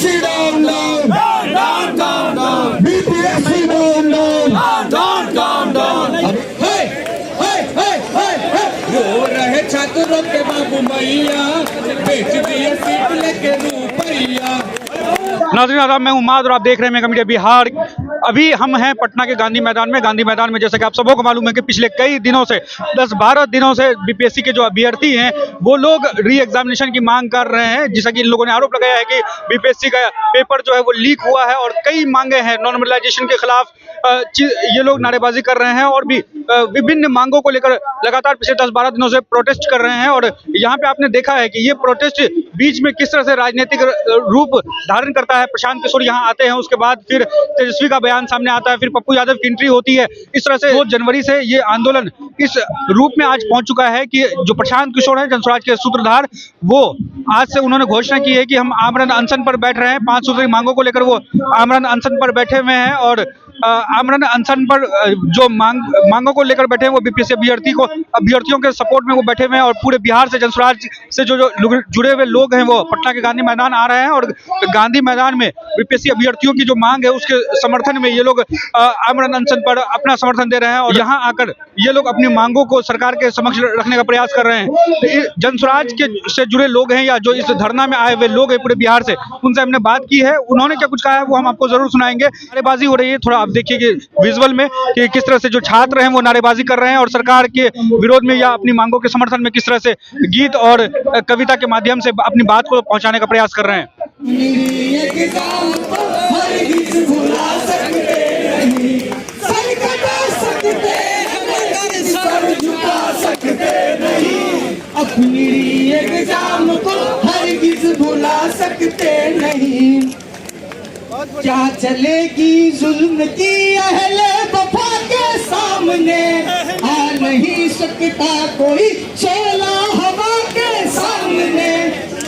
BPSC down, down, down, down, down. BPSC down, down, down, down, down. Hey, hey, hey, hey, hey. रो रहे छात्रों के बाबू मैया, बेच दिए सीट लेके रुपैया। नाज़रीन आदाब, मैं उम्माद और आप देख रहे हैं मेगा मीडिया बिहार। अभी हम हैं पटना के गांधी मैदान में जैसे कि आप सबको मालूम है कि पिछले कई दिनों से 10-12 दिनों से बीपीएससी के जो अभ्यर्थी हैं वो लोग री एग्जामिनेशन की मांग कर रहे हैं। जैसा कि इन लोगों ने आरोप लगाया है कि बीपीएससी का पेपर जो है वो लीक हुआ है और कई मांगे हैं नॉर्मलाइजेशन के खिलाफ। ये लोग नारेबाजी कर रहे हैं और भी विभिन्न मांगों को लेकर लगातार पिछले 10-12 दिनों से प्रोटेस्ट कर रहे हैं। और यहाँ पे आपने देखा है कि ये प्रोटेस्ट बीच में किस तरह से राजनीतिक रूप धारण करता है। प्रशांत किशोर यहाँ आते हैं, उसके बाद फिर तेजस्वी का बयान सामने आता है, फिर पप्पू यादव की एंट्री होती है। इस तरह से 2 जनवरी से ये आंदोलन इस रूप में आज पहुंच चुका है कि जो प्रशांत किशोर है जनस्वराज के सूत्रधार, वो आज से उन्होंने घोषणा की है कि हम आमरण अनशन पर बैठ रहे हैं। 5 सूत्री मांगों को लेकर वो आमरण अनशन पर बैठे हुए हैं और आमरण अनशन पर जो मांगों को लेकर बैठे हैं वो बीपीएससी अभ्यर्थियों के सपोर्ट में वो बैठे हुए हैं। और पूरे बिहार से जनस्वराज से जो जुड़े हुए लोग हैं वो पटना के गांधी मैदान आ रहे हैं और गांधी मैदान में बीपीएससी अभ्यर्थियों की जो मांग है उसके समर्थन में ये लोग आमरण अनशन पर अपना समर्थन दे रहे हैं। और यहाँ आकर ये लोग अपनी मांगों को सरकार के समक्ष रखने का प्रयास कर रहे हैं। जनस्वराज के से जुड़े लोग हैं या जो इस धरना में आए हुए लोग हैं पूरे बिहार से, उनसे हमने बात की है। उन्होंने क्या कुछ कहा है वो हम आपको जरूर सुनाएंगे। नारेबाजी हो रही है, थोड़ा आप देखिए कि विजुअल में कि किस तरह से जो छात्र हैं वो नारेबाजी कर रहे हैं और सरकार के विरोध में या अपनी मांगों के समर्थन में किस तरह से गीत और कविता के माध्यम से अपनी बात को पहुंचाने का प्रयास कर रहे हैं। अपनी एग्जाम को हरगिज़ भुला सकते नहीं। क्या चलेगी जुल्म की अहले वफा के सामने, आ नहीं सकता कोई शोला हवा के सामने।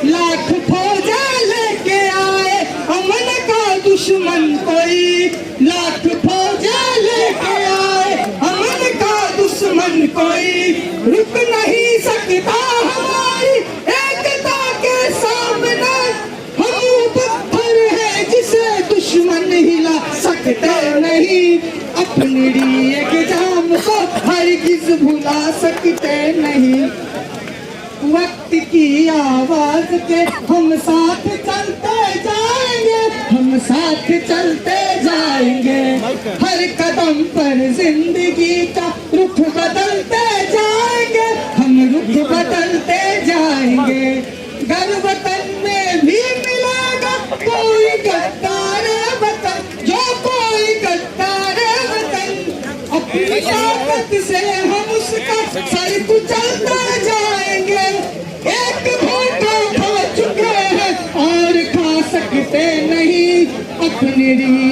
लाख फौजा लेके आए अमन का दुश्मन कोई, लाख फौजा लेके आए अमन का दुश्मन कोई। रुक नहीं सकता हमारी एकता के सामने, हम पत्थर है जिसे दुश्मन हिला सकते नहीं। अपनी एग्जाम को हरगिज़ भुला सकते नहीं। वक्त की आवाज के हम साथ चलते जाएंगे, हम साथ चलते जाएंगे। हर कदम पर जिंदगी का रुख बदलते जाएंगे, हम रुख बदलते जाएंगे। घर वतन में भी मिलेगा कोई गद्दार वतन, जो कोई गद्दार वतन, अपनी ताकत से हम उसका सर कुचलते जाएंगे। एक भूखा खा चुके हैं और खा सकते नहीं। अपनी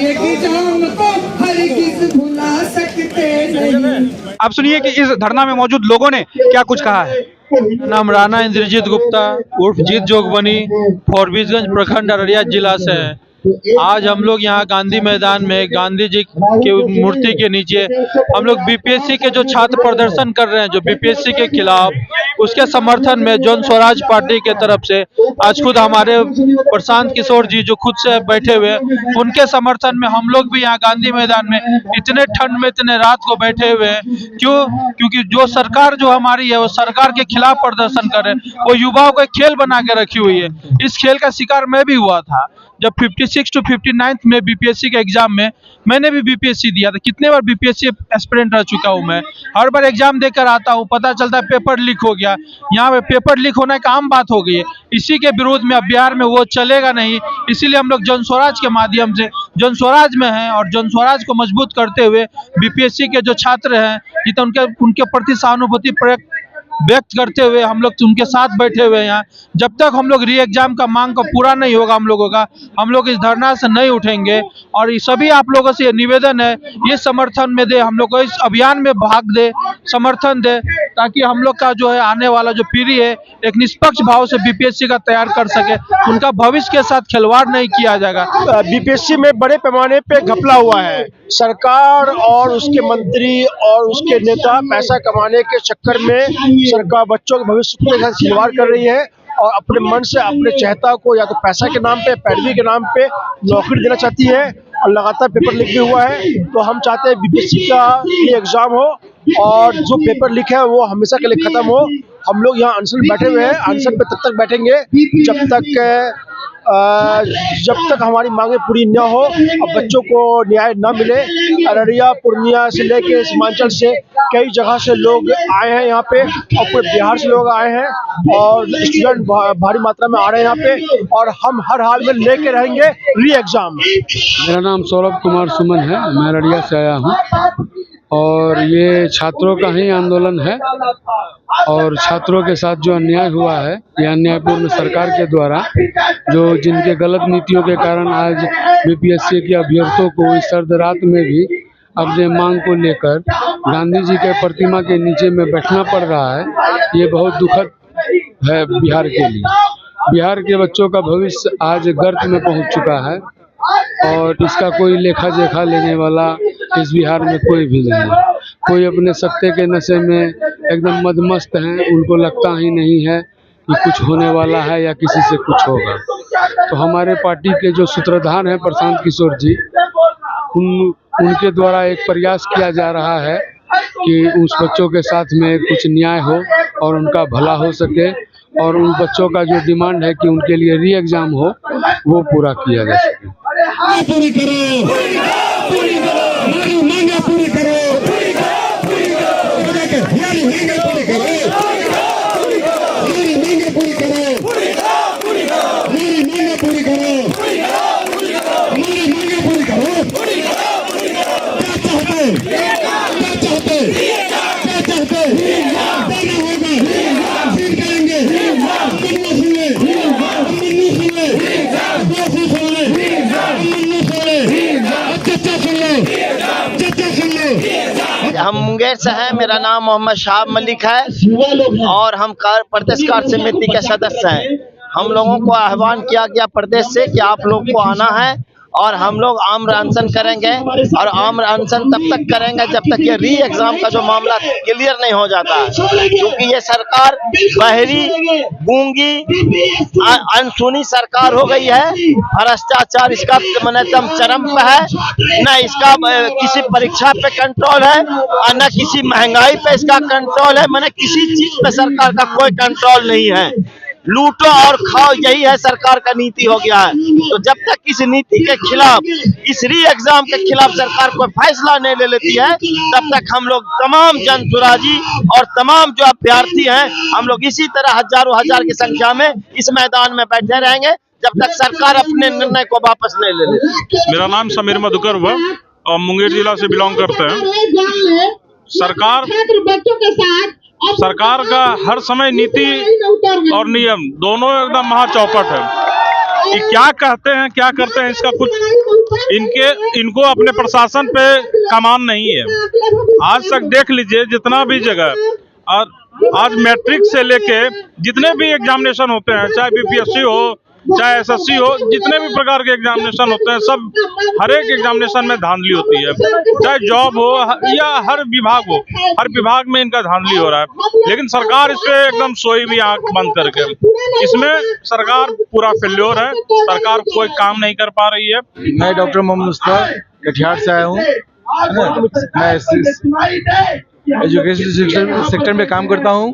एग्जाम को हरगिज़ भुला सकते नहीं। आप सुनिए कि इस धरना में मौजूद लोगों ने क्या कुछ कहा है। नाम राणा इंद्रजीत गुप्ता उर्फ जीत जोगबनी, फॉरबिसगंज प्रखंड अररिया जिला से है। आज हम लोग यहाँ गांधी मैदान में गांधी जी की मूर्ति के नीचे हम लोग बीपीएससी के जो छात्र प्रदर्शन कर रहे हैं, जो बीपीएससी के खिलाफ, उसके समर्थन में जनस्वराज पार्टी के तरफ से आज खुद हमारे प्रशांत किशोर जी जो खुद से बैठे हुए हैं, उनके समर्थन में हम लोग भी यहाँ गांधी मैदान में इतने ठंड में इतने रात को बैठे हुए हैं। क्योंकि जो सरकार जो हमारी है वो सरकार के खिलाफ प्रदर्शन कर रहे हैं। वो युवाओं को एक खेल बना के रखी हुई है। इस खेल का शिकार मैं भी हुआ था जब 56 to 59 में बीपीएससी के एग्जाम में मैंने भी बीपीएससी दिया था। कितने बार बीपीएससी एस्पिरेंट रह चुका हूं मैं। हर बार एग्जाम देकर आता हूं, पता चलता है पेपर लीक हो गया। यहाँ पे पेपर लीक होना एक आम बात हो गई है। इसी के विरोध में अब बिहार में वो चलेगा नहीं। इसीलिए हम लोग जनस्वराज के माध्यम से जनस्वराज में हैं और जनस्वराज को मजबूत करते हुए बीपीएससी के जो छात्र हैं जितना उनके प्रति सहानुभूति व्यक्त करते हुए हम लोग उनके साथ बैठे हुए हैं यहाँ। जब तक हम लोग री एग्जाम का मांग का पूरा नहीं होगा हम लोगों का, हम लोग इस धरना से नहीं उठेंगे। और सभी आप लोगों से निवेदन है, ये समर्थन में दे, हम लोग को इस अभियान में भाग दे, समर्थन दे, ताकि हम लोग का जो है आने वाला जो पीढ़ी है एक निष्पक्ष भाव से बीपीएससी का तैयार कर सके। उनका भविष्य के साथ खिलवाड़ नहीं किया जाएगा। बीपीएससी में बड़े पैमाने पे घपला हुआ है। सरकार और उसके मंत्री और उसके नेता पैसा कमाने के चक्कर में सरकार बच्चों के भविष्य के साथ खिलवाड़ कर रही है और अपने मन से अपने चहेता को या तो पैसा के नाम पे, पैरवी के नाम पे नौकरी देना चाहती है और लगातार पेपर लीक भी हुआ है। तो हम चाहते हैं बीपीएससी का ये एग्जाम हो और जो पेपर लीक है वो हमेशा के लिए खत्म हो। हम लोग यहाँ अनशन बैठे हुए हैं, अनशन पे तब तक बैठेंगे जब तक हमारी मांगे पूरी न हो और बच्चों को न्याय न मिले। अररिया, पूर्णिया से लेके सीमांचल से कई जगह से लोग आए हैं यहाँ पे और पूरे बिहार से लोग आए हैं और स्टूडेंट भारी मात्रा में आ रहे हैं यहाँ पे और हम हर हाल में लेके रहेंगे री एग्जाम। मेरा नाम सौरभ कुमार सुमन है, मैं अररिया से आया हूँ और ये छात्रों का ही आंदोलन है और छात्रों के साथ जो अन्याय हुआ है, यह अन्यायपूर्ण सरकार के द्वारा जो जिनके गलत नीतियों के कारण आज बीपीएससी के अभ्यर्थियों को इस सर्द रात में भी अपने मांग को लेकर गांधी जी के प्रतिमा के नीचे में बैठना पड़ रहा है, ये बहुत दुखद है बिहार के लिए। बिहार के बच्चों का भविष्य आज गर्त में पहुंच चुका है और इसका कोई लेखा जोखा लेने वाला इस बिहार में कोई भी नहीं है। कोई अपने सत्ते के नशे में एकदम मदमस्त हैं, उनको लगता ही नहीं है कि कुछ होने वाला है या किसी से कुछ होगा। तो हमारे पार्टी के जो सूत्रधार हैं प्रशांत किशोर जी, उनके द्वारा एक प्रयास किया जा रहा है कि उस बच्चों के साथ में कुछ न्याय हो और उनका भला हो सके और उन बच्चों का जो डिमांड है कि उनके लिए री एग्जाम हो वो पूरा किया जा सके। पूरी करो, हमारी मांगे पूरी करो, हमारी मांगे पूरी करो, हमारी मांगे पूरी करो, हमारी मांगे पूरी करो, हमारी मांगे पूरी करो। क्या चाहते, क्या चाहते, देना होगा, फिर करेंगे, मन्नू सुने, मन्नू सुने, दोषी सुने, मन्नू सुने, चचा सुन लो, चचा सुन लो। हम मुंगेर से हैं, मेरा नाम मोहम्मद शाह मलिक है और हम प्रदेश कार्य समिति के सदस्य हैं। हम लोगों को आह्वान किया गया प्रदेश से कि आप लोग को आना है और हम लोग आम अनशन करेंगे और आम अनशन तब तक करेंगे जब तक ये री एग्जाम का जो मामला क्लियर नहीं हो जाता है, क्योंकि ये सरकार बहरी, गूंगी, अनसुनी सरकार हो गई है। भ्रष्टाचार इसका मनतम चरम पे है, न इसका किसी परीक्षा पे कंट्रोल है और न किसी महंगाई पे इसका कंट्रोल है, मैंने किसी चीज पे सरकार का कोई कंट्रोल नहीं है। लूटो और खाओ, यही है सरकार का नीति हो गया है। तो जब तक इस नीति के खिलाफ, इस री एग्जाम के खिलाफ सरकार कोई फैसला नहीं ले लेती है, तब तक हम लोग तमाम जन सुराजी और तमाम जो अभ्यर्थी हैं, हम लोग इसी तरह हजारों हजार की संख्या में इस मैदान में बैठे रहेंगे जब तक सरकार अपने निर्णय को वापस नहीं ले लेती। मेरा नाम समीर मधुकर हुआ और मुंगेर जिला से बिलोंग करते हैं। सरकार का हर समय नीति और नियम दोनों एकदम महा चौपट है कि क्या कहते हैं क्या करते हैं, इसका कुछ इनको अपने प्रशासन पे कमान नहीं है। आज तक देख लीजिए जितना भी जगह और आज मैट्रिक से लेके जितने भी एग्जामिनेशन होते हैं, चाहे बीपीएससी हो चाहे एसएससी हो, जितने भी प्रकार के एग्जामिनेशन होते हैं, सब हर एक एग्जामिनेशन में धांधली होती है। चाहे जॉब हो या हर विभाग हो, हर विभाग में इनका धांधली हो रहा है। लेकिन सरकार इस पे एकदम सोई भी आंख बंद करके, इसमें सरकार पूरा फेल्योर है, सरकार कोई काम नहीं कर पा रही है। मैं डॉक्टर मोहम्मद मुस्तफा कटिहार से आया हूँ। मैं एजुकेशन सेक्टर में काम करता हूँ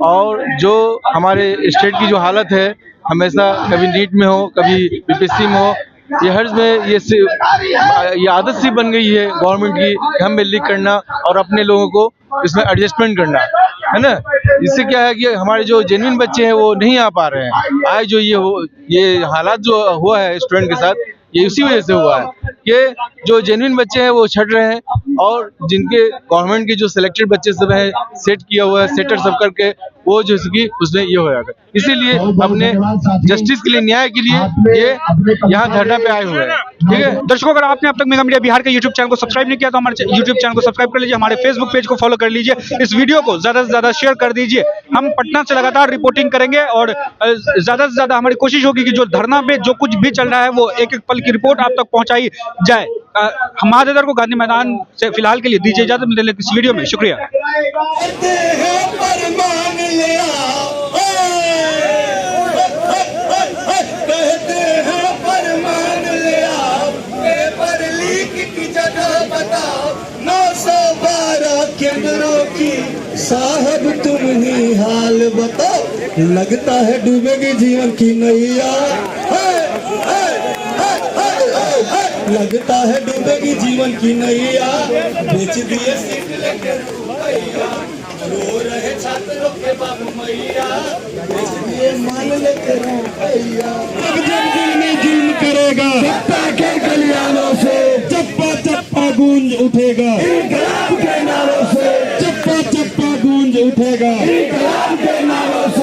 और जो हमारे स्टेट की जो हालत है, हमेशा कभी नीट में हो कभी बीपीएससी में हो, ये हर में ये आदत सी बन गई है गवर्नमेंट की कि हमें लीक करना और अपने लोगों को इसमें एडजस्टमेंट करना, है ना। इससे क्या है कि हमारे जो जेन्युइन बच्चे हैं वो नहीं आ पा रहे हैं। आज जो ये हालात जो हुआ है स्टूडेंट के साथ, ये इसी वजह से हुआ है कि जो जेन्युइन बच्चे हैं वो छट रहे हैं और जिनके गवर्नमेंट के जो सिलेक्टेड बच्चे सब हैं, सेट किया हुआ है, सेटर सब करके वो जो उसमें ये हो जाएगा। इसीलिए अपने जस्टिस के लिए, न्याय के लिए ये यहाँ धरना पे आए हुए हैं। ठीक है दर्शकों, अगर आपने अब तक मेगा मीडिया बिहार के यूट्यूब चैनल को सब्सक्राइब नहीं किया तो हमारे यूट्यूब चैनल को सब्सक्राइब कर लीजिए, हमारे फेसबुक पेज को फॉलो कर लीजिए, इस वीडियो को ज्यादा से ज्यादा शेयर कर दीजिए। हम पटना से लगातार रिपोर्टिंग करेंगे और ज्यादा से ज्यादा हमारी कोशिश होगी कि जो धरना पे जो कुछ भी चल रहा है वो एक एक पल की रिपोर्ट आप तक पहुंचाई जाए। हम महादेदर को गांधी मैदान से फिलहाल के लिए दीजिए इजाजत, मिलते हैं इस वीडियो में। शुक्रिया। छात्रों की साहब तुम ही हाल बताओ, लगता है डूबेगी जीवन की नैया, लगता है डूबेगी जीवन की नैया, बेच दिए रो रहे छात्रों के बाबू मैया, बेच दिए मान लेके भैया। अब जब दिल में जुल्म करेगा सत्ता के गलियानों से, चप्पा चप्पा गूंज उठेगा इनकलाब के नारों से, चप्पा चप्पा गूंज उठेगा इनकलाब के नारों से।